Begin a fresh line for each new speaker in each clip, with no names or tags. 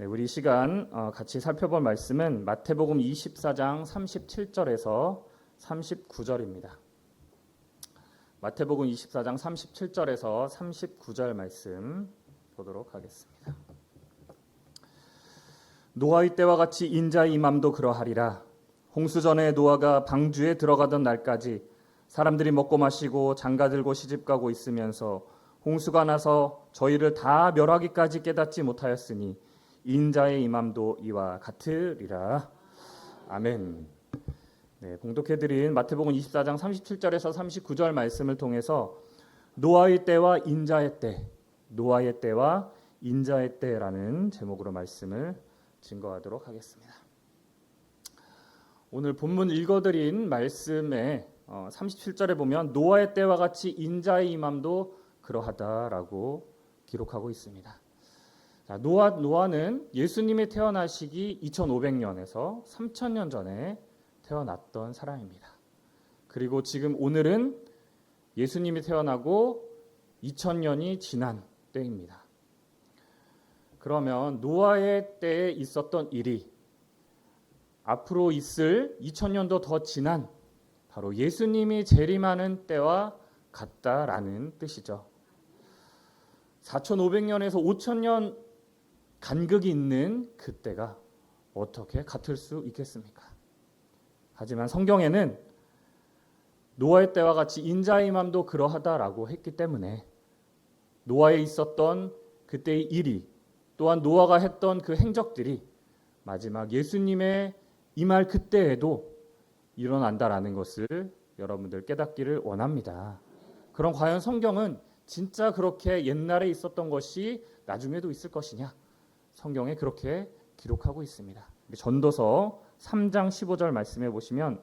네, 우리 이 시간 같이 살펴볼 말씀은 마태복음 24장 37절에서 39절입니다. 마태복음 24장 37절에서 39절 말씀 보도록 하겠습니다. 노아의 때와 같이 인자의 임함도 그러하리라. 홍수전에 노아가 방주에 들어가던 날까지 사람들이 먹고 마시고 장가들고 시집가고 있으면서 홍수가 나서 저희를 다 멸하기까지 깨닫지 못하였으니 인자의 임함도 이와 같으리라. 아멘. 네, 봉독해드린 마태복음 24장 37절에서 39절 말씀을 통해서 노아의 때와 인자의 때, 노아의 때와 인자의 때라는 제목으로 말씀을 증거하도록 하겠습니다. 오늘 본문 읽어드린 말씀에 37절에 보면 노아의 때와 같이 인자의 임함도 그러하다라고 기록하고 있습니다. 자, 노아는 예수님이 태어나시기 2500년에서 3000년 전에 태어났던 사람입니다. 그리고 지금 오늘은 예수님이 태어나고 2000년이 지난 때입니다. 그러면 노아의 때에 있었던 일이 앞으로 있을 2000년도 더 지난 바로 예수님이 재림하는 때와 같다라는 뜻이죠. 4500년에서 5000년 간극이 있는 그때가 어떻게 같을 수 있겠습니까? 하지만 성경에는 노아의 때와 같이 인자의 임함도 그러하다라고 했기 때문에 노아에 있었던 그때의 일이 또한 노아가 했던 그 행적들이 마지막 예수님의 임할 그때에도 일어난다라는 것을 여러분들 깨닫기를 원합니다. 그럼 과연 성경은 진짜 그렇게 옛날에 있었던 것이 나중에도 있을 것이냐? 성경에 그렇게 기록하고 있습니다. 전도서 3장 15절 말씀해 보시면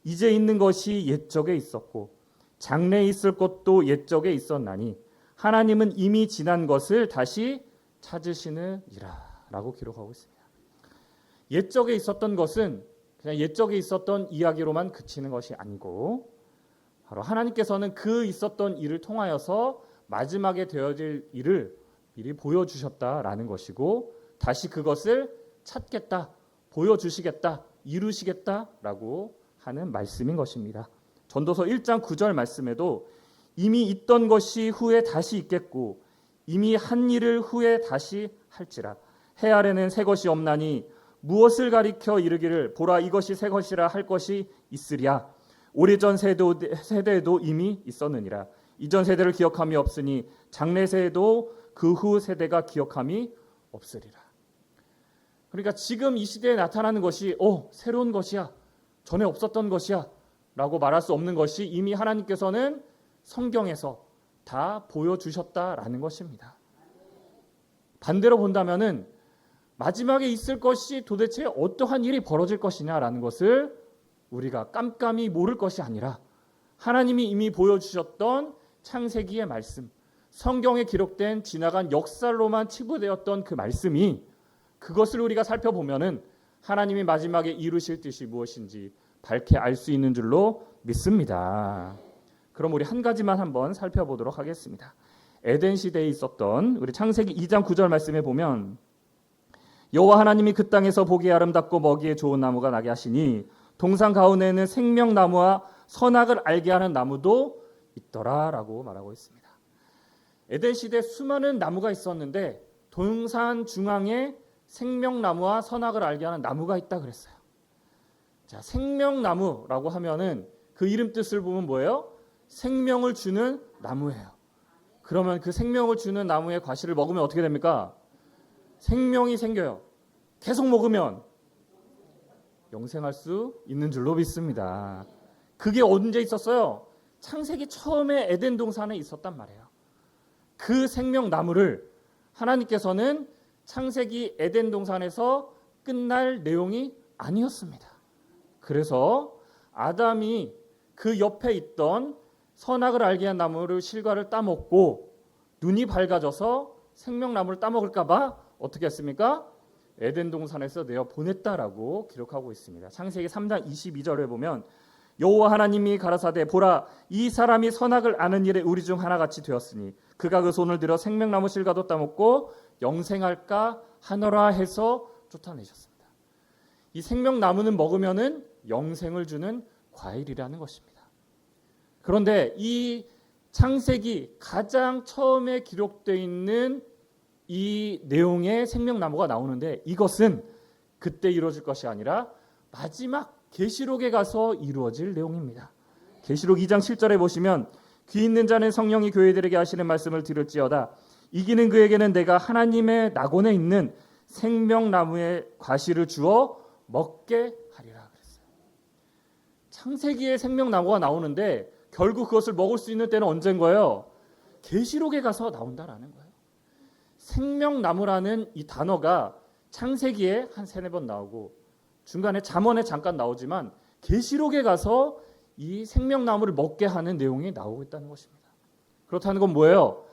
이제 있는 것이 옛적에 있었고 장래에 있을 것도 옛적에 있었나니 하나님은 이미 지난 것을 다시 찾으시느니라 라고 기록하고 있습니다. 옛적에 있었던 것은 그냥 옛적에 있었던 이야기로만 그치는 것이 아니고 바로 하나님께서는 그 있었던 일을 통하여서 마지막에 되어질 일을 미리 보여주셨다라는 것이고 다시 그것을 찾겠다, 보여주시겠다, 이루시겠다라고 하는 말씀인 것입니다. 전도서 1장 9절 말씀에도 이미 있던 것이 후에 다시 있겠고 이미 한 일을 후에 다시 할지라 해 아래는 새 것이 없나니 무엇을 가리켜 이르기를 보라 이것이 새 것이라 할 것이 있으랴 오래전 세대에도 이미 있었느니라 이전 세대를 기억함이 없으니 장래 세대도 그 후 세대가 기억함이 없으리라. 그러니까 지금 이 시대에 나타나는 것이 새로운 것이야, 전에 없었던 것이야 라고 말할 수 없는 것이 이미 하나님께서는 성경에서 다 보여주셨다라는 것입니다. 반대로 본다면은 마지막에 있을 것이 도대체 어떠한 일이 벌어질 것이냐라는 것을 우리가 깜깜이 모를 것이 아니라 하나님이 이미 보여주셨던 창세기의 말씀, 성경에 기록된 지나간 역사로만 치부되었던 그 말씀이 그것을 우리가 살펴보면은 하나님이 마지막에 이루실 뜻이 무엇인지 밝게 알 수 있는 줄로 믿습니다. 그럼 우리 한 가지만 한번 살펴보도록 하겠습니다. 에덴 시대에 있었던 우리 창세기 2장 9절 말씀에 보면 여호와 하나님이 그 땅에서 보기에 아름답고 먹이에 좋은 나무가 나게 하시니 동산 가운데에는 생명나무와 선악을 알게 하는 나무도 있더라라고 말하고 있습니다. 에덴 시대에 수많은 나무가 있었는데 동산 중앙에 생명나무와 선악을 알게 하는 나무가 있다 그랬어요. 자, 생명나무라고 하면은 그 이름 뜻을 보면 뭐예요? 생명을 주는 나무예요. 그러면 그 생명을 주는 나무의 과실을 먹으면 어떻게 됩니까? 생명이 생겨요. 계속 먹으면 영생할 수 있는 줄로 믿습니다. 그게 언제 있었어요? 창세기 처음에 에덴 동산에 있었단 말이에요. 그 생명나무를 하나님께서는 창세기 에덴 동산에서 끝날 내용이 아니었습니다. 그래서 아담이 그 옆에 있던 선악을 알게 한 나무를 실과를 따먹고 눈이 밝아져서 생명나무를 따먹을까 봐 어떻게 했습니까? 에덴 동산에서 내어 보냈다라고 기록하고 있습니다. 창세기 3장 22절에 보면 여호와 하나님이 가라사대 보라 이 사람이 선악을 아는 일에 우리 중 하나같이 되었으니 그가 그 손을 들어 생명나무 실과도 따먹고 영생할까 하노라 해서 쫓아내셨습니다. 이 생명나무는 먹으면은 영생을 주는 과일이라는 것입니다. 그런데 이 창세기 가장 처음에 기록되어 있는 이 내용의 생명나무가 나오는데 이것은 그때 이루어질 것이 아니라 마지막 계시록에 가서 이루어질 내용입니다. 계시록 2장 7절에 보시면 귀 있는 자는 성령이 교회들에게 하시는 말씀을 들을지어다. 이기는 그에게는 내가 하나님의 낙원에 있는 생명나무의 과실을 주어 먹게 하리라 그랬어요. 창세기에 생명나무가 나오는데 결국 그것을 먹을 수 있는 때는 언제인 거예요? 계시록에 가서 나온다라는 거예요. 생명나무라는 이 단어가 창세기에 한 3-4번 나오고 중간에 잠언에 잠깐 나오지만 계시록에 가서 이 생명나무를 먹게 하는 내용이 나오고 있다는 것입니다. 그렇다는 건 뭐예요?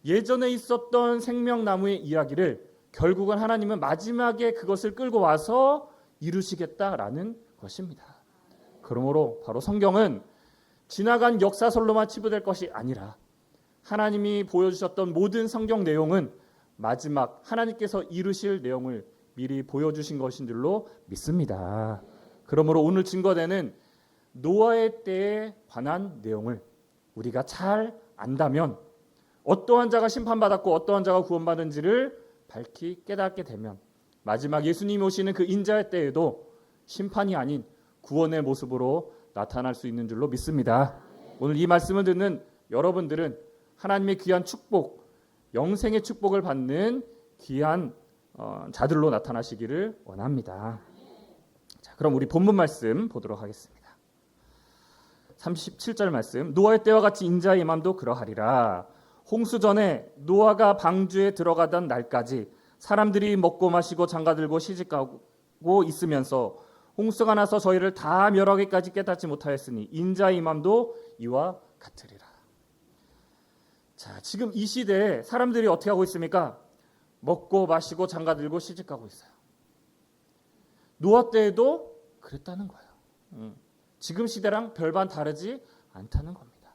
예전에 있었던 생명나무의 이야기를 결국은 하나님은 마지막에 그것을 끌고 와서 이루시겠다라는 것입니다. 그러므로 바로 성경은 지나간 역사설로만 치부될 것이 아니라 하나님이 보여주셨던 모든 성경 내용은 마지막 하나님께서 이루실 내용을 미리 보여주신 것인 줄로 믿습니다. 그러므로 오늘 증거되는 노아의 때에 관한 내용을 우리가 잘 안다면 어떠한 자가 심판받았고 어떠한 자가 구원받은지를 밝히 깨닫게 되면 마지막 예수님이 오시는 그 인자의 때에도 심판이 아닌 구원의 모습으로 나타날 수 있는 줄로 믿습니다. 오늘 이 말씀을 듣는 여러분들은 하나님의 귀한 축복, 영생의 축복을 받는 귀한 자들로 나타나시기를 원합니다. 자, 그럼 우리 본문 말씀 보도록 하겠습니다. 37절 말씀. 노아의 때와 같이 인자의 임함도 그러하리라. 홍수 전에 노아가 방주에 들어가던 날까지 사람들이 먹고 마시고 장가들고 시집가고 있으면서 홍수가 나서 저희를 다 멸하기까지 깨닫지 못하였으니 인자의 임함도 이와 같으리라. 자, 지금 이 시대에 사람들이 어떻게 하고 있습니까? 먹고 마시고 장가들고 시집가고 있어요. 노아 때에도 그랬다는 거예요. 지금 시대랑 별반 다르지 않다는 겁니다.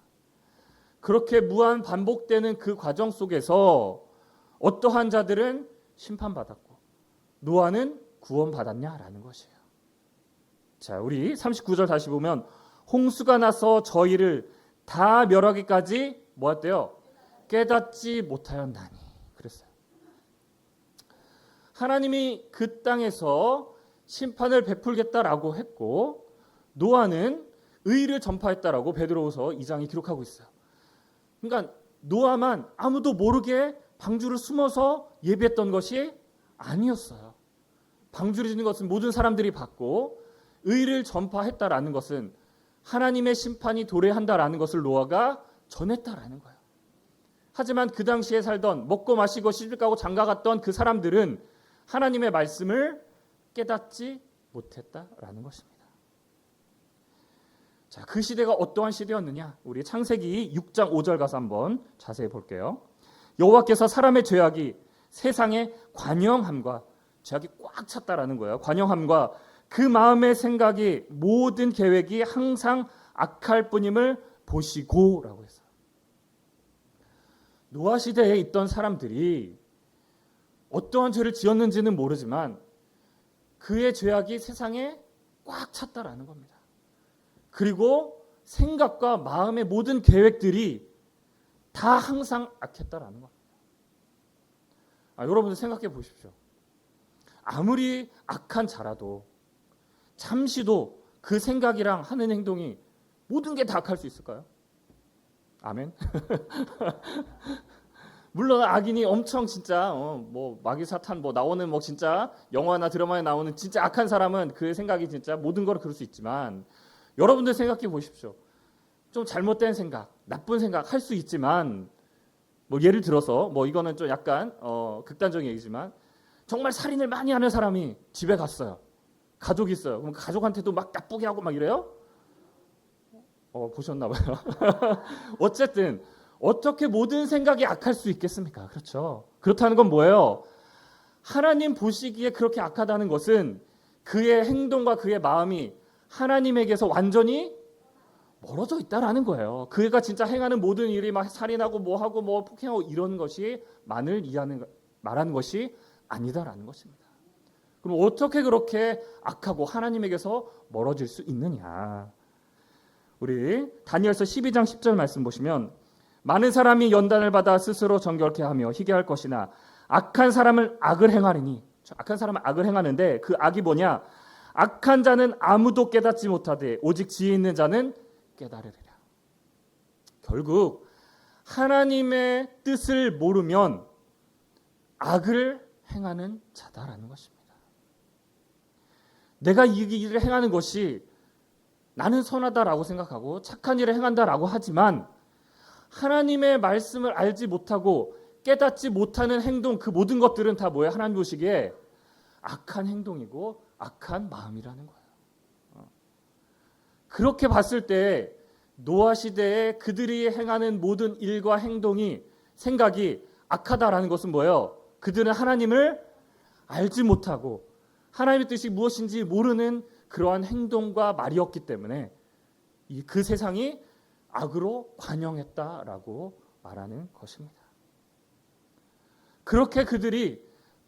그렇게 무한 반복되는 그 과정 속에서 어떠한 자들은 심판받았고 노아는 구원받았냐라는 것이에요. 자, 우리 39절 다시 보면 홍수가 나서 저희를 다 멸하기까지 뭐였대요? 깨닫지 못하였나니 그랬어요. 하나님이 그 땅에서 심판을 베풀겠다라고 했고 노아는 의를 전파했다라고 베드로후서 2장이 기록하고 있어요. 그러니까 노아만 아무도 모르게 방주를 숨어서 예배했던 것이 아니었어요. 방주를 짓는 것은 모든 사람들이 봤고 의를 전파했다라는 것은 하나님의 심판이 도래한다라는 것을 노아가 전했다라는 거예요. 하지만 그 당시에 살던 먹고 마시고 시집가고 장가갔던 그 사람들은 하나님의 말씀을 깨닫지 못했다라는 것입니다. 자, 그 시대가 어떠한 시대였느냐? 우리 창세기 6장 5절 가서 한번 자세히 볼게요. 여호와께서 사람의 죄악이 세상의 관영함과 죄악이 꽉 찼다라는 거예요. 관영함과 그 마음의 생각이 모든 계획이 항상 악할 뿐임을 보시고라고 했어요. 노아 시대에 있던 사람들이 어떠한 죄를 지었는지는 모르지만 그의 죄악이 세상에 꽉 찼다라는 겁니다. 그리고 생각과 마음의 모든 계획들이 다 항상 악했다라는 겁니다. 여러분들 생각해 보십시오. 아무리 악한 자라도 잠시도 그 생각이랑 하는 행동이 모든 게 다 악할 수 있을까요? 아멘. 물론 악인이 엄청 진짜 뭐 마귀 사탄 뭐 나오는 뭐 진짜 영화나 드라마에 나오는 진짜 악한 사람은 그 생각이 진짜 모든 걸 그럴 수 있지만 여러분들 생각해 보십시오. 좀 잘못된 생각, 나쁜 생각 할 수 있지만 뭐 예를 들어서 뭐 이거는 좀 약간 극단적인 얘기지만 정말 살인을 많이 하는 사람이 집에 갔어요. 가족이 있어요. 그럼 가족한테도 막 나쁘게 하고 막 이래요? 보셨나 봐요. 어쨌든 어떻게 모든 생각이 악할 수 있겠습니까? 그렇죠. 그렇다는 건 뭐예요? 하나님 보시기에 그렇게 악하다는 것은 그의 행동과 그의 마음이 하나님에게서 완전히 멀어져 있다라는 거예요. 그가 진짜 행하는 모든 일이 막 살인하고 뭐하고 뭐 폭행하고 이런 것이 말하는 것이 아니다라는 것입니다. 그럼 어떻게 그렇게 악하고 하나님에게서 멀어질 수 있느냐? 우리 다니엘서 12장 10절 말씀 보시면 많은 사람이 연단을 받아 스스로 정결케 하며 희게할 것이나 악한 사람은 악을 행하리니, 악한 사람은 악을 행하는데 그 악이 뭐냐? 악한 자는 아무도 깨닫지 못하되 오직 지혜 있는 자는 깨달으리라. 결국 하나님의 뜻을 모르면 악을 행하는 자다라는 것입니다. 내가 이 일을 행하는 것이 나는 선하다라고 생각하고 착한 일을 행한다라고 하지만 하나님의 말씀을 알지 못하고 깨닫지 못하는 행동, 그 모든 것들은 다 뭐예요? 하나님 보시기에 악한 행동이고 악한 마음이라는 거예요. 그렇게 봤을 때 노아 시대에 그들이 행하는 모든 일과 행동이, 생각이 악하다라는 것은 뭐예요? 그들은 하나님을 알지 못하고 하나님의 뜻이 무엇인지 모르는 그러한 행동과 말이었기 때문에 그 세상이 악으로 관영했다라고 말하는 것입니다. 그렇게 그들이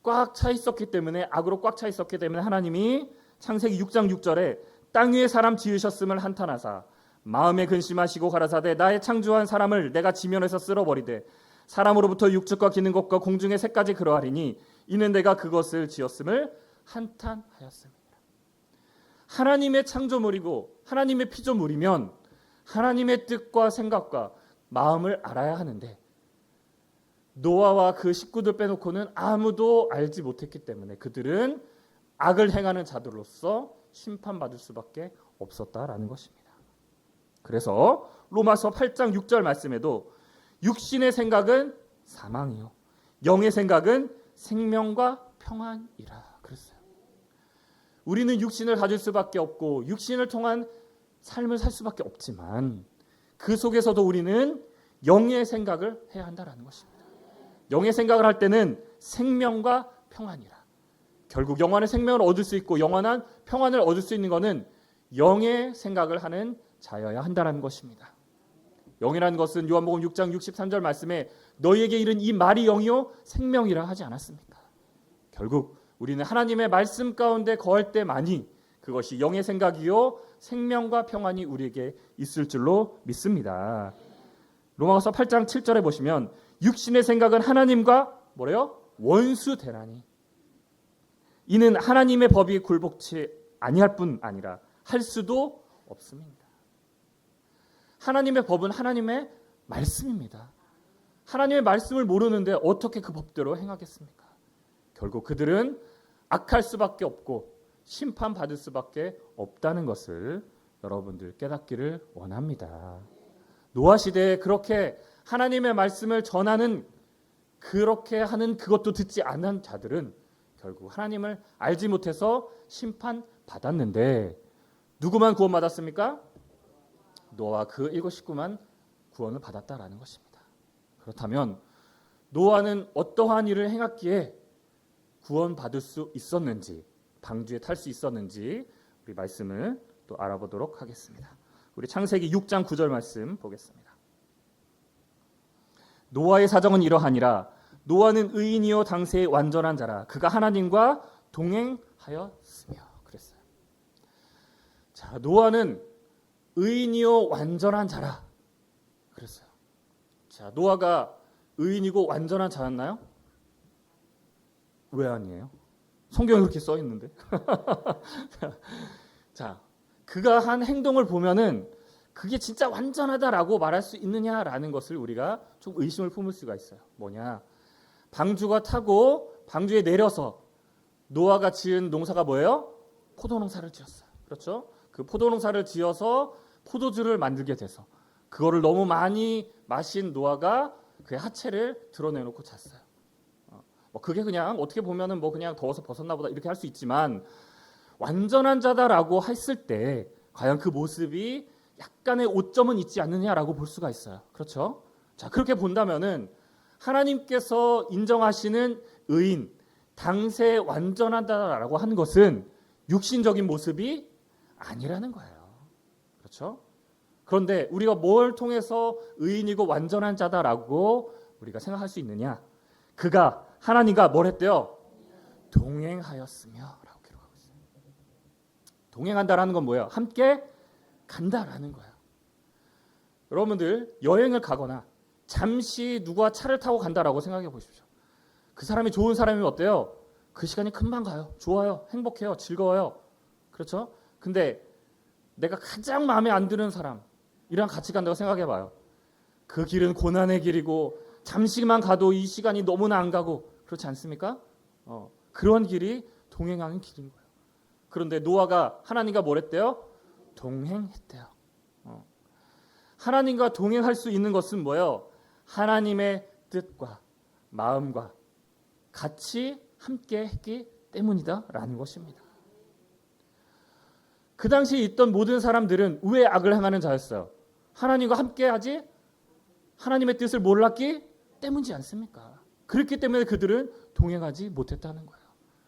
꽉 차 있었기 때문에, 악으로 꽉 차 있었기 때문에 하나님이 창세기 6장 6절에 땅 위에 사람 지으셨음을 한탄하사 마음에 근심하시고 가라사대 나의 창조한 사람을 내가 지면에서 쓸어버리되 사람으로부터 육축과 기는 것과 공중의 새까지 그러하리니 이는 내가 그것을 지었음을 한탄하였습니다. 하나님의 창조물이고 하나님의 피조물이면 하나님의 뜻과 생각과 마음을 알아야 하는데 노아와 그 식구들 빼놓고는 아무도 알지 못했기 때문에 그들은 악을 행하는 자들로서 심판받을 수밖에 없었다라는 것입니다. 그래서 로마서 8장 6절 말씀에도 육신의 생각은 사망이요 영의 생각은 생명과 평안이라 그랬어요. 우리는 육신을 가질 수밖에 없고 육신을 통한 삶을 살 수밖에 없지만 그 속에서도 우리는 영의 생각을 해야 한다라는 것입니다. 영의 생각을 할 때는 생명과 평안이라. 결국 영원한 생명을 얻을 수 있고 영원한 평안을 얻을 수 있는 것은 영의 생각을 하는 자여야 한다는 것입니다. 영이라는 것은 요한복음 6장 63절 말씀에 너희에게 이른 이 말이 영이요 생명이라 하지 않았습니까? 결국 우리는 하나님의 말씀 가운데 거할 때만이 그것이 영의 생각이요 생명과 평안이 우리에게 있을 줄로 믿습니다. 로마서 8장 7절에 보시면 육신의 생각은 하나님과 뭐래요? 원수되나니 이는 하나님의 법이 굴복치 아니할 뿐 아니라 할 수도 없습니다. 하나님의 법은 하나님의 말씀입니다. 하나님의 말씀을 모르는데 어떻게 그 법대로 행하겠습니까? 결국 그들은 악할 수밖에 없고 심판받을 수밖에 없다는 것을 여러분들 깨닫기를 원합니다. 노아 시대에 그렇게 하나님의 말씀을 전하는 그렇게 하는 그것도 듣지 않은 자들은 결국 하나님을 알지 못해서 심판받았는데 누구만 구원받았습니까? 노아와 그 7 식구만 구원을 받았다라는 것입니다. 그렇다면 노아는 어떠한 일을 행했기에 구원받을 수 있었는지, 방주에 탈 수 있었는지 우리 말씀을 또 알아보도록 하겠습니다. 우리 창세기 6장 9절 말씀 보겠습니다. 노아의 사정은 이러하니라. 노아는 의인이요 당세의 완전한 자라. 그가 하나님과 동행하였으며 그랬어요. 자, 노아는 의인이요 완전한 자라 그랬어요. 자, 노아가 의인이고 완전한 자였나요? 왜 아니에요? 성경에 그렇게 써 있는데. 자, 그가 한 행동을 보면은 그게 진짜 완전하다라고 말할 수 있느냐라는 것을 우리가 좀 의심을 품을 수가 있어요. 뭐냐? 방주가 타고 방주에 내려서 노아가 지은 농사가 뭐예요? 포도농사를 지었어요. 그렇죠? 그 포도농사를 지어서 포도주를 만들게 돼서 그거를 너무 많이 마신 노아가 그의 하체를 드러내놓고 잤어요. 뭐 그게 그냥 어떻게 보면은 뭐 그냥 더워서 벗었나 보다 이렇게 할 수 있지만 완전한 자다라고 했을 때 과연 그 모습이 약간의 오점은 있지 않느냐라고 볼 수가 있어요. 그렇죠? 자, 그렇게 본다면은 하나님께서 인정하시는 의인, 당세 완전하다라고 하는 것은 육신적인 모습이 아니라는 거예요. 그렇죠? 그런데 우리가 뭘 통해서 의인이고 완전한 자다라고 우리가 생각할 수 있느냐? 그가 하나님과 뭘 했대요? 동행하였으며 라고 기록하고 있어요. 동행한다라는 건 뭐예요? 함께 간다라는 거예요. 여러분들 여행을 가거나 잠시 누구와 차를 타고 간다라고 생각해 보십시오. 그 사람이 좋은 사람이면 어때요? 그 시간이 금방 가요. 좋아요. 행복해요. 즐거워요. 그렇죠? 근데 내가 가장 마음에 안 드는 사람이랑 같이 간다고 생각해 봐요. 그 길은 고난의 길이고 잠시만 가도 이 시간이 너무나 안 가고 그렇지 않습니까? 그런 길이 동행하는 길인 거예요. 그런데 노아가 하나님과 뭘 했대요? 동행했대요. 하나님과 동행할 수 있는 것은 뭐예요? 하나님의 뜻과 마음과 같이 함께 했기 때문이다라는 것입니다. 그 당시에 있던 모든 사람들은 왜 악을 행하는 자였어요? 하나님과 함께하지 하나님의 뜻을 몰랐기 때문이지 않습니까? 그렇기 때문에 그들은 동행하지 못했다는 거예요.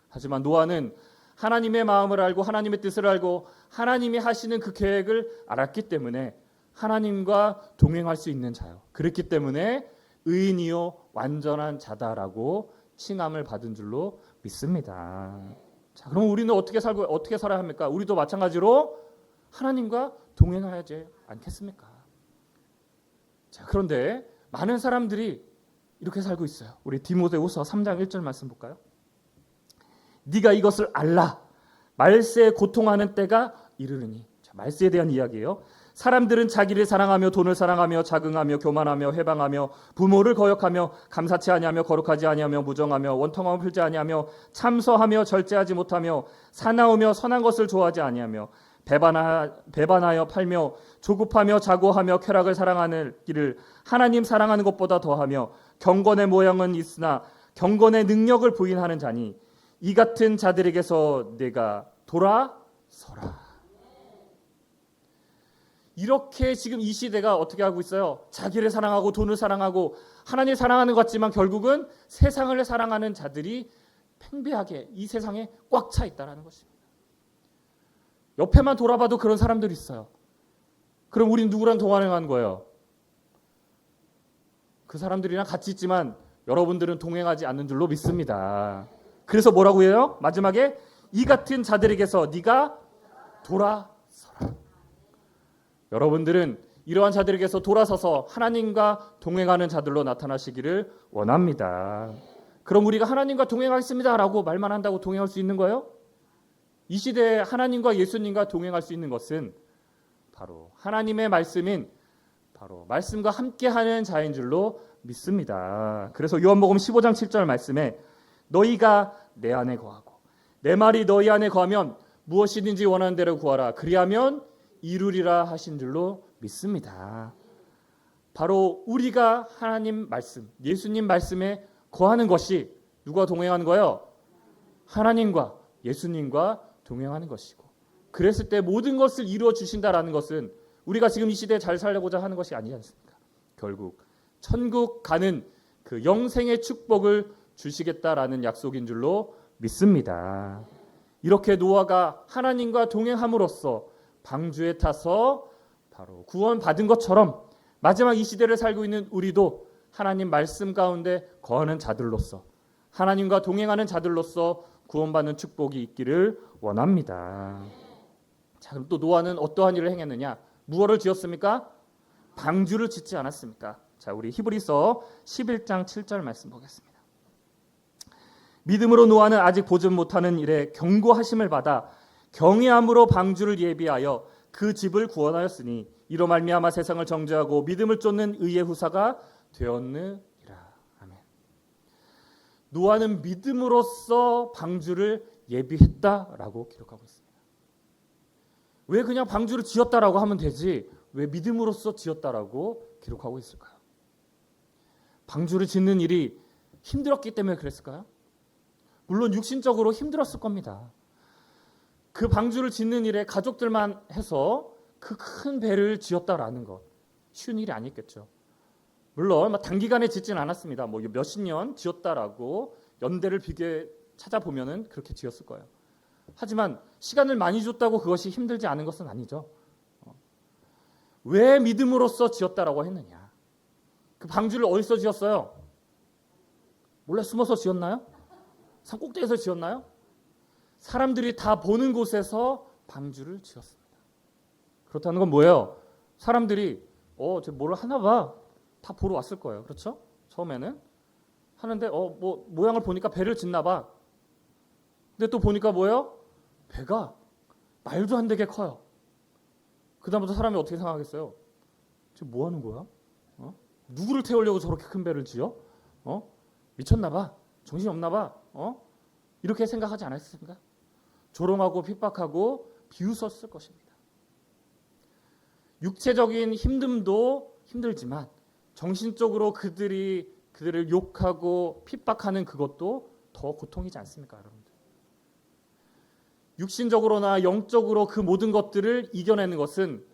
하지만 노아는 하나님의 마음을 알고 하나님의 뜻을 알고 하나님이 하시는 그 계획을 알았기 때문에 하나님과 동행할 수 있는 자요. 그렇기 때문에 의인이요 완전한 자다라고 칭함을 받은 줄로 믿습니다. 자, 그럼 우리는 어떻게 살고 어떻게 살아야 합니까? 우리도 마찬가지로 하나님과 동행해야지 않겠습니까? 자, 그런데 많은 사람들이 이렇게 살고 있어요. 우리 디모데후서 3장 1절 말씀 볼까요? 네가 이것을 알라. 말세에 고통하는 때가 이르르니. 자, 말세에 대한 이야기예요. 사람들은 자기를 사랑하며 돈을 사랑하며 자긍하며 교만하며 회방하며 부모를 거역하며 감사치 아니하며 거룩하지 아니하며 무정하며 원통함을 풀지 아니하며 참서하며 절제하지 못하며 사나우며 선한 것을 좋아하지 아니하며 배반하여 팔며 조급하며 자고하며 쾌락을 사랑하는 길을 하나님 사랑하는 것보다 더하며 경건의 모양은 있으나 경건의 능력을 부인하는 자니 이 같은 자들에게서 내가 돌아서라. 이렇게 지금 이 시대가 어떻게 하고 있어요? 자기를 사랑하고 돈을 사랑하고 하나님을 사랑하는 것 같지만 결국은 세상을 사랑하는 자들이 팽배하게 이 세상에 꽉 차 있다는 것입니다. 옆에만 돌아봐도 그런 사람들이 있어요. 그럼 우리는 누구랑 동행하는 거예요? 그 사람들이랑 같이 있지만 여러분들은 동행하지 않는 줄로 믿습니다. 그래서 뭐라고 해요? 마지막에 이 같은 자들에게서 네가 돌아서라. 여러분들은 이러한 자들에게서 돌아서서 하나님과 동행하는 자들로 나타나시기를 원합니다. 그럼 우리가 하나님과 동행하겠습니다라고 말만 한다고 동행할 수 있는 거예요? 이 시대에 하나님과 예수님과 동행할 수 있는 것은 바로 하나님의 말씀인 바로 말씀과 함께하는 자인 줄로 믿습니다. 그래서 요한복음 15장 7절 말씀에 너희가 내 안에 거하고 내 말이 너희 안에 거하면 무엇이든지 원하는 대로 구하라. 그리하면 이루리라 하신 줄로 믿습니다. 바로 우리가 하나님 말씀, 예수님 말씀에 거하는 것이 누가 동행하는 거예요? 하나님과 예수님과 동행하는 것이고, 그랬을 때 모든 것을 이루어 주신다라는 것은 우리가 지금 이 시대에 잘 살려고자 하는 것이 아니지 않습니까? 결국 천국 가는 그 영생의 축복을 주시겠다라는 약속인 줄로 믿습니다. 이렇게 노아가 하나님과 동행함으로써 방주에 타서 바로 구원받은 것처럼 마지막 이 시대를 살고 있는 우리도 하나님 말씀 가운데 거하는 자들로서 하나님과 동행하는 자들로서 구원받는 축복이 있기를 원합니다. 자, 그럼 또 노아는 어떠한 일을 행했느냐? 무엇을 지었습니까? 방주를 짓지 않았습니까? 자, 우리 히브리서 11장 7절 말씀 보겠습니다. 믿음으로 노아는 아직 보지 못하는 일에 경고하심을 받아 경외함으로 방주를 예비하여 그 집을 구원하였으니 이로 말미암아 세상을 정죄하고 믿음을 쫓는 의의 후사가 되었느니라. 아멘. 노아는 믿음으로써 방주를 예비했다라고 기록하고 있습니다. 왜 그냥 방주를 지었다라고 하면 되지 왜 믿음으로써 지었다라고 기록하고 있을까요? 방주를 짓는 일이 힘들었기 때문에 그랬을까요? 물론 육신적으로 힘들었을 겁니다. 그 방주를 짓는 일에 가족들만 해서 그 큰 배를 지었다라는 것 쉬운 일이 아니겠죠. 물론 단기간에 짓진 않았습니다. 몇십 년 지었다라고 연대를 비교해 찾아보면은 그렇게 지었을 거예요. 하지만 시간을 많이 줬다고 그것이 힘들지 않은 것은 아니죠. 왜 믿음으로써 지었다라고 했느냐? 그 방주를 어디서 지었어요? 몰래 숨어서 지었나요? 산 꼭대기에서 지었나요? 사람들이 다 보는 곳에서 방주를 지었습니다. 그렇다는 건 뭐예요? 사람들이 쟤 뭘 하나 봐. 다 보러 왔을 거예요. 그렇죠? 처음에는 하는데 뭐 모양을 보니까 배를 짓나 봐. 근데 또 보니까 뭐예요? 배가 말도 안 되게 커요. 그다음부터 사람이 어떻게 생각하겠어요? 쟤 뭐 하는 거야? 누구를 태우려고 저렇게 큰 배를 지어? 미쳤나 봐. 정신이 없나 봐. 이렇게 생각하지 않았습니까? 조롱하고 핍박하고 비웃었을 것입니다. 육체적인 힘듦도 힘들지만 정신적으로 그들을 욕하고 핍박하는 그것도 더 고통이지 않습니까, 여러분들? 육신적으로나 영적으로 그 모든 것들을 이겨내는 것은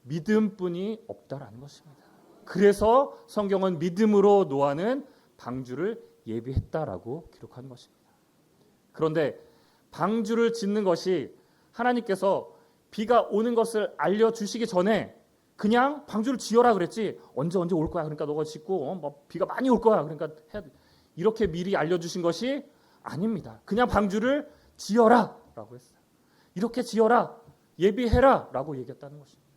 믿음뿐이 없다라는 것입니다. 그래서 성경은 믿음으로 노아는 방주를 예비했다라고 기록하는 것입니다. 그런데 방주를 짓는 것이 하나님께서 비가 오는 것을 알려주시기 전에 그냥 방주를 지어라 그랬지, 언제 올 거야, 그러니까 너가 짓고 뭐 비가 많이 올 거야, 그러니까 이렇게 미리 알려주신 것이 아닙니다. 그냥 방주를 지어라 라고 했어요. 이렇게 지어라, 예비해라 라고 얘기했다는 것입니다.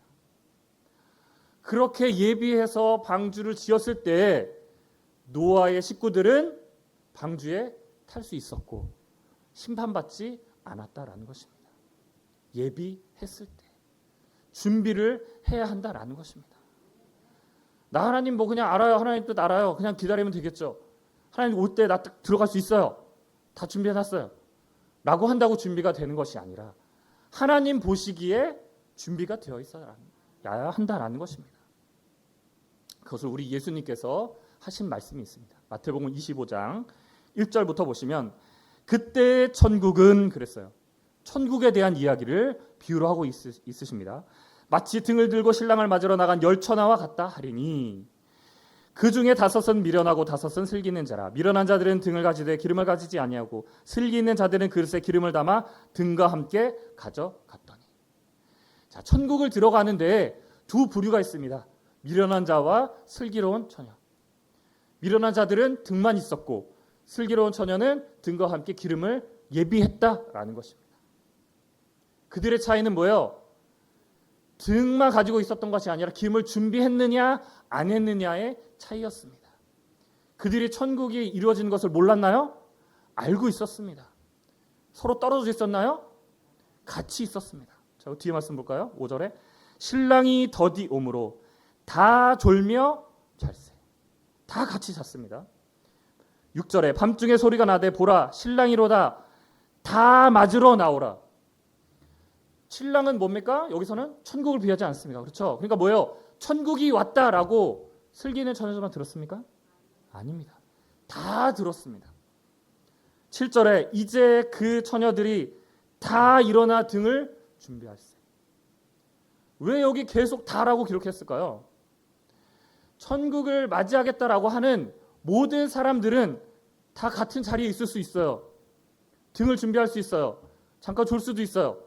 그렇게 예비해서 방주를 지었을 때 노아의 식구들은 방주에 탈 수 있었고 심판받지 않았다라는 것입니다. 예비했을 때 준비를 해야 한다라는 것입니다. 나 하나님 뭐 그냥 알아요. 하나님 뜻 알아요. 그냥 기다리면 되겠죠. 하나님 올 때 나 딱 들어갈 수 있어요. 다 준비해놨어요. 라고 한다고 준비가 되는 것이 아니라 하나님 보시기에 준비가 되어 있어야 한다라는 것입니다. 그것을 우리 예수님께서 하신 말씀이 있습니다. 마태복음 25장 1절부터 보시면 그때 천국은 그랬어요. 천국에 대한 이야기를 비유로 하고 있으십니다. 마치 등을 들고 신랑을 맞으러 나간 열처나와 같다 하리니 그 중에 5은 미련하고 5은 슬기 있는 자라. 미련한 자들은 등을 가지되 기름을 가지지 아니하고 슬기 있는 자들은 그릇에 기름을 담아 등과 함께 가져갔더니. 자, 천국을 들어가는데 두 부류가 있습니다. 미련한 자와 슬기로운 처녀. 미련한 자들은 등만 있었고 슬기로운 처녀는 등과 함께 기름을 예비했다라는 것입니다. 그들의 차이는 뭐예요? 등만 가지고 있었던 것이 아니라 기름을 준비했느냐 안 했느냐의 차이였습니다. 그들이 천국이 이루어지는 것을 몰랐나요? 알고 있었습니다. 서로 떨어져 있었나요? 같이 있었습니다. 자, 뒤에 말씀 볼까요? 5절에 신랑이 더디 오므로 다 졸며 잘세. 다 같이 잤습니다. 6절에 밤중에 소리가 나되 보라 신랑이로다 다 맞으러 나오라. 신랑은 뭡니까? 여기서는 천국을 비하지 않습니다. 그렇죠? 그러니까 뭐예요? 천국이 왔다라고 슬기는 처녀들만 들었습니까? 아닙니다. 다 들었습니다. 7절에 이제 그 처녀들이 다 일어나 등을 준비할세. 왜 여기 계속 다라고 기록했을까요? 천국을 맞이하겠다라고 하는 모든 사람들은 다 같은 자리에 있을 수 있어요. 등을 준비할 수 있어요. 잠깐 졸 수도 있어요.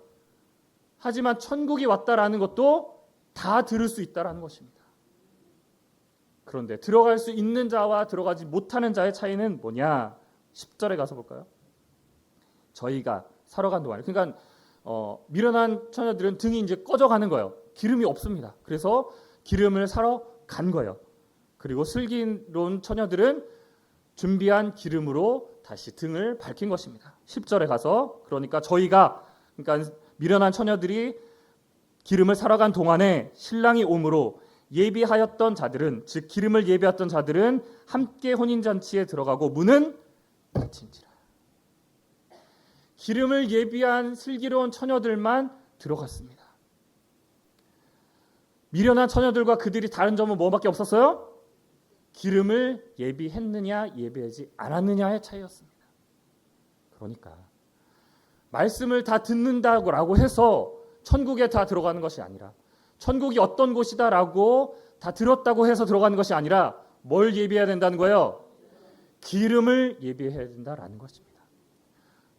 하지만 천국이 왔다라는 것도 다 들을 수 있다라는 것입니다. 그런데 들어갈 수 있는 자와 들어가지 못하는 자의 차이는 뭐냐? 10절에 가서 볼까요? 저희가 사러 간 동안에, 그러니까 미련한 처녀들은 등이 이제 꺼져가는 거예요. 기름이 없습니다. 그래서 기름을 사러 간 거예요. 그리고 슬기로운 처녀들은 준비한 기름으로 다시 등을 밝힌 것입니다. 10절에 가서 그러니까 미련한 처녀들이 기름을 사러 간 동안에 신랑이 오므로 예비하였던 자들은, 즉 기름을 예비했던 자들은 함께 혼인잔치에 들어가고 문은 닫힌지라. 기름을 예비한 슬기로운 처녀들만 들어갔습니다. 미련한 처녀들과 그들이 다른 점은 뭐밖에 없었어요? 기름을 예비했느냐 예비하지 않았느냐의 차이였습니다. 그러니까 말씀을 다 듣는다고 해서 천국에 다 들어가는 것이 아니라, 천국이 어떤 곳이다라고 다 들었다고 해서 들어가는 것이 아니라 뭘 예비해야 된다는 거예요? 기름을 예비해야 된다라는 것입니다.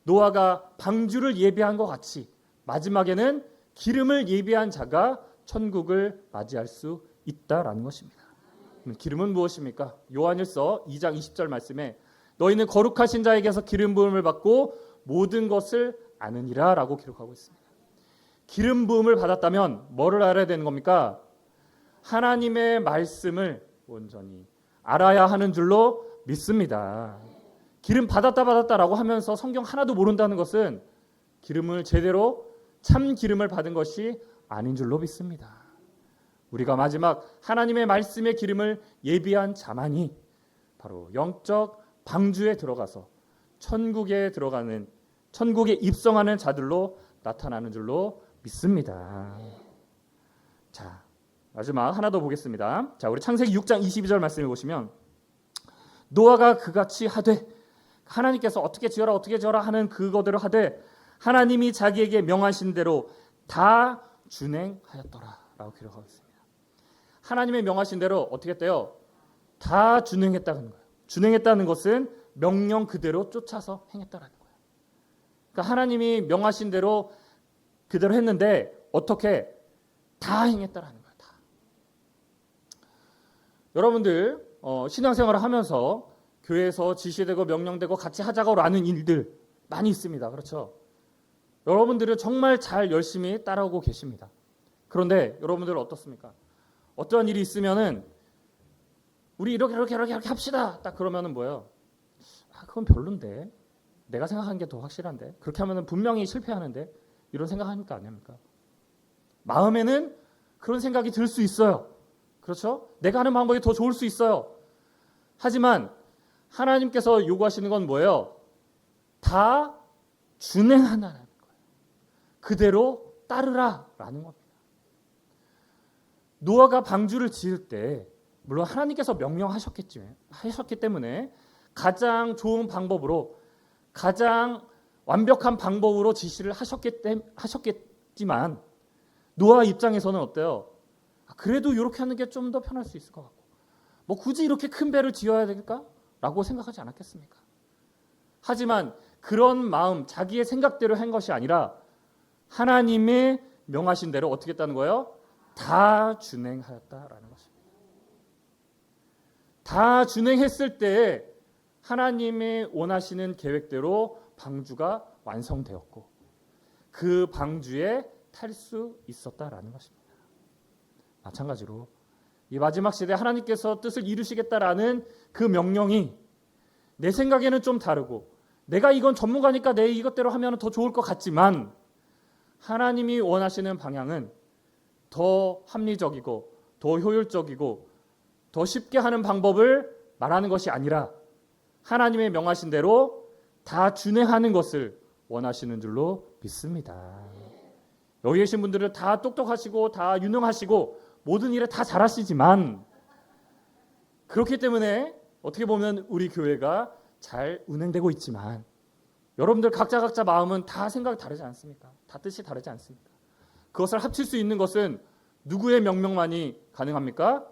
노아가 방주를 예비한 것 같이 마지막에는 기름을 예비한 자가 천국을 맞이할 수 있다라는 것입니다. 기름은 무엇입니까? 요한일서 2장 20절 말씀에 너희는 거룩하신 자에게서 기름 부음을 받고 모든 것을 아느니라 라고 기록하고 있습니다. 기름 부음을 받았다면 뭐를 알아야 되는 겁니까? 하나님의 말씀을 온전히 알아야 하는 줄로 믿습니다. 기름 받았다라고 하면서 성경 하나도 모른다는 것은 기름을 제대로 참 기름을 받은 것이 아닌 줄로 믿습니다. 우리가 마지막 하나님의 말씀의 기름을 예비한 자만이 바로 영적 방주에 들어가서 천국에 입성하는 자들로 나타나는 줄로 믿습니다. 자, 마지막 하나 더 보겠습니다. 자, 우리 창세기 6장 22절 말씀을 보시면 노아가 그같이 하되 하나님께서 어떻게 지어라 하는 그거대로 하되 하나님이 자기에게 명하신 대로 다 준행하였더라 라고 기록하고 있습니다. 하나님의 명하신 대로 어떻게 했대요? 다 준행했다는 거예요. 준행했다는 것은 명령 그대로 쫓아서 행했다라는 거예요. 그러니까 하나님이 명하신 대로 그대로 했는데 어떻게 다 행했다라는 거예요. 다. 여러분들 신앙생활을 하면서 교회에서 지시되고 명령되고 같이 하자고 하는 일들 많이 있습니다. 그렇죠? 여러분들은 정말 잘 열심히 따라오고 계십니다. 그런데 여러분들은 어떻습니까? 어떠한 일이 있으면은 우리 이렇게 합시다. 딱 그러면은 뭐예요? 그건 별론데. 내가 생각한 게 더 확실한데. 그렇게 하면은 분명히 실패하는데. 이런 생각하니까 안 합니까? 마음에는 그런 생각이 들 수 있어요. 그렇죠? 내가 하는 방법이 더 좋을 수 있어요. 하지만 하나님께서 요구하시는 건 뭐예요? 다 준행하라는 거예요. 그대로 따르라라는 겁니다. 노아가 방주를 지을 때 물론 하나님께서 명령하셨기 때문에 가장 좋은 방법으로 가장 완벽한 방법으로 지시를 하셨겠지만 노아 입장에서는 어때요? 그래도 이렇게 하는 게 좀 더 편할 수 있을 것 같고 뭐 굳이 이렇게 큰 배를 지어야 될까? 라고 생각하지 않았겠습니까? 하지만 그런 마음, 자기의 생각대로 한 것이 아니라 하나님의 명하신 대로 어떻게 했다는 거예요? 다 준행하였다라는 것입니다. 다 준행했을 때 하나님의 원하시는 계획대로 방주가 완성되었고 그 방주에 탈 수 있었다라는 것입니다. 마찬가지로 이 마지막 시대에 하나님께서 뜻을 이루시겠다라는 그 명령이 내 생각에는 좀 다르고 내가 이건 전문가니까 내 이것대로 하면 더 좋을 것 같지만 하나님이 원하시는 방향은 더 합리적이고 더 효율적이고 더 쉽게 하는 방법을 말하는 것이 아니라 하나님의 명하신 대로 다 준행하는 것을 원하시는 줄로 믿습니다. 여기 계신 분들은 다 똑똑하시고 다 유능하시고 모든 일에 다 잘하시지만 그렇기 때문에 어떻게 보면 우리 교회가 잘 운행되고 있지만 여러분들 각자 마음은 다 생각이 다르지 않습니까? 다 뜻이 다르지 않습니까? 그것을 합칠 수 있는 것은 누구의 명령만이 가능합니까?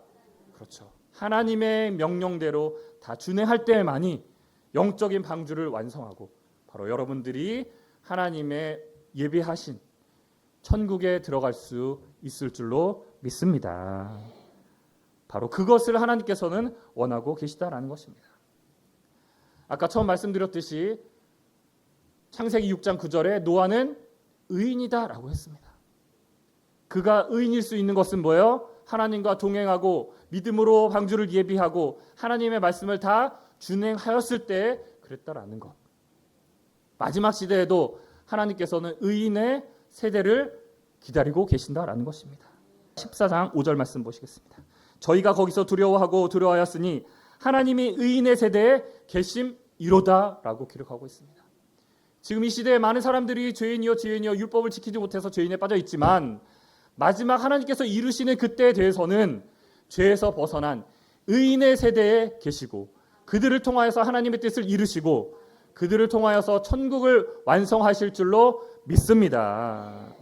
그렇죠. 하나님의 명령대로 다 준행할 때만이 영적인 방주를 완성하고 바로 여러분들이 하나님의 예비하신 천국에 들어갈 수 있을 줄로 믿습니다. 바로 그것을 하나님께서는 원하고 계시다라는 것입니다. 아까 처음 말씀드렸듯이 창세기 6장 9절에 노아는 의인이다라고 했습니다. 그가 의인일 수 있는 것은 뭐예요? 하나님과 동행하고 믿음으로 방주를 예비하고 하나님의 말씀을 다 준행하였을 때 그랬다라는 것. 마지막 시대에도 하나님께서는 의인의 세대를 기다리고 계신다라는 것입니다. 14장 5절 말씀 보시겠습니다. 저희가 거기서 두려워하였으니 하나님이 의인의 세대에 계심이로다라고 기록하고 있습니다. 지금 이 시대에 많은 사람들이 죄인이여 율법을 지키지 못해서 죄인에 빠져 있지만 마지막 하나님께서 이루시는 그때에 대해서는 죄에서 벗어난 의인의 세대에 계시고 그들을 통하여서 하나님의 뜻을 이루시고 그들을 통하여서 천국을 완성하실 줄로 믿습니다.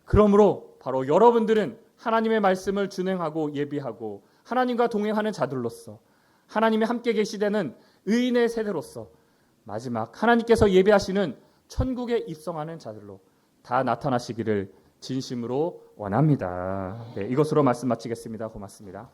그러므로 바로 여러분들은 하나님의 말씀을 준행하고 예비하고 하나님과 동행하는 자들로서 하나님이 함께 계시되는 의인의 세대로서 마지막 하나님께서 예비하시는 천국에 입성하는 자들로 다 나타나시기를 진심으로 원합니다. 네, 이것으로 말씀 마치겠습니다. 고맙습니다.